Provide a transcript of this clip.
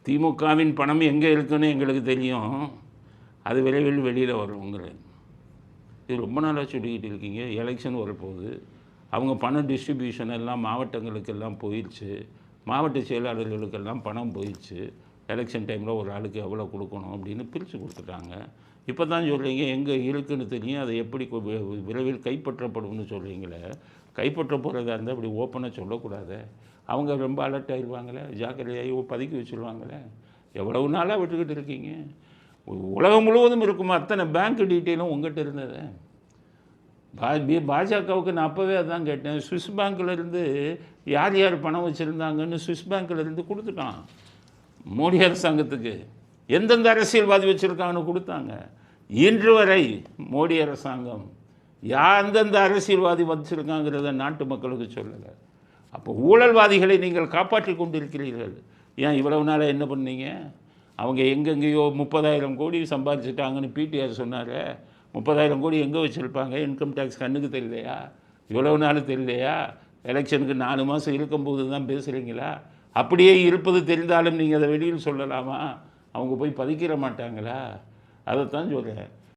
திமுகவின் பணம் எங்கே இருக்குன்னு எங்களுக்கு தெரியும், அது விரைவில் வெளியில் வருங்கிறது. இது ரொம்ப நாளாக சொல்லிக்கிட்டு இருக்கீங்க. எலெக்ஷன் வரப்போகுது, அவங்க பண டிஸ்ட்ரிபியூஷன் எல்லாம் மாவட்டங்களுக்கெல்லாம் போயிடுச்சு, மாவட்ட செயலாளர்களுக்கெல்லாம் பணம் போயிடுச்சு. எலெக்ஷன் டைமில் ஒரு ஆளுக்கு எவ்வளோ கொடுக்கணும் அப்படின்னு பிரித்து கொடுத்துட்டாங்க. இப்போ தான் சொல்கிறீங்க எங்கே இருக்குன்னு தெரியும், அதை எப்படி விரைவில் கைப்பற்றப்படும்னு சொல்கிறீங்களே. கைப்பற்ற போகிறதா இருந்தால் அப்படி ஓப்பனாக சொல்லக்கூடாது. அவங்க ரொம்ப அலர்ட் ஆகிடுவாங்களே, ஜாக்கிரதையாகி பதுக்கி வச்சுருவாங்களே. எவ்வளவு நாளாக விட்டுக்கிட்டு இருக்கீங்க? உலகம் முழுவதும் இருக்குமா அத்தனை பேங்க் டீட்டெயிலும் உங்கள்கிட்ட இருந்தது. பாஜகவுக்கு நான் அப்போவே அதான் கேட்டேன், சுவிஸ் பேங்க்லேருந்து யார் யார் பணம் வச்சுருந்தாங்கன்னு சுவிஸ் பேங்க்லேருந்து கொடுத்துட்டான் மோடி அரசாங்கத்துக்கு. எந்தெந்த அரசியல்வாதி வச்சுருக்காங்கன்னு கொடுத்தாங்க. இன்று வரை மோடி அரசாங்கம் எந்தெந்த அரசியல்வாதி வச்சுருக்காங்கிறத நாட்டு மக்களுக்கு சொல்லலை. அப்போ ஊழல்வாதிகளை நீங்கள் காப்பாற்றி கொண்டிருக்கிறீர்கள். ஏன் இவ்வளவு நாளாக என்ன பண்ணீங்க? அவங்க எங்கெங்கேயோ 30,000 கோடி சம்பாதிச்சிட்டாங்கன்னு பிடிஆர் சொன்னார். 30,000 கோடி எங்கே வச்சுருப்பாங்க? இன்கம் டேக்ஸ் கண்ணுக்கு தெரியலையா? இவ்வளவு நாள் தெரியலையா? எலெக்ஷனுக்கு 4 மாதம் இருக்கும்போது தான் பேசுகிறீங்களா? அப்படியே இருப்பது தெரிந்தாலும் நீங்கள் அதை வெளியில் சொல்லலாமா? அவங்க போய் பதிக்கிற மாட்டாங்களா? அதைத்தான் சொல்கிறேன்.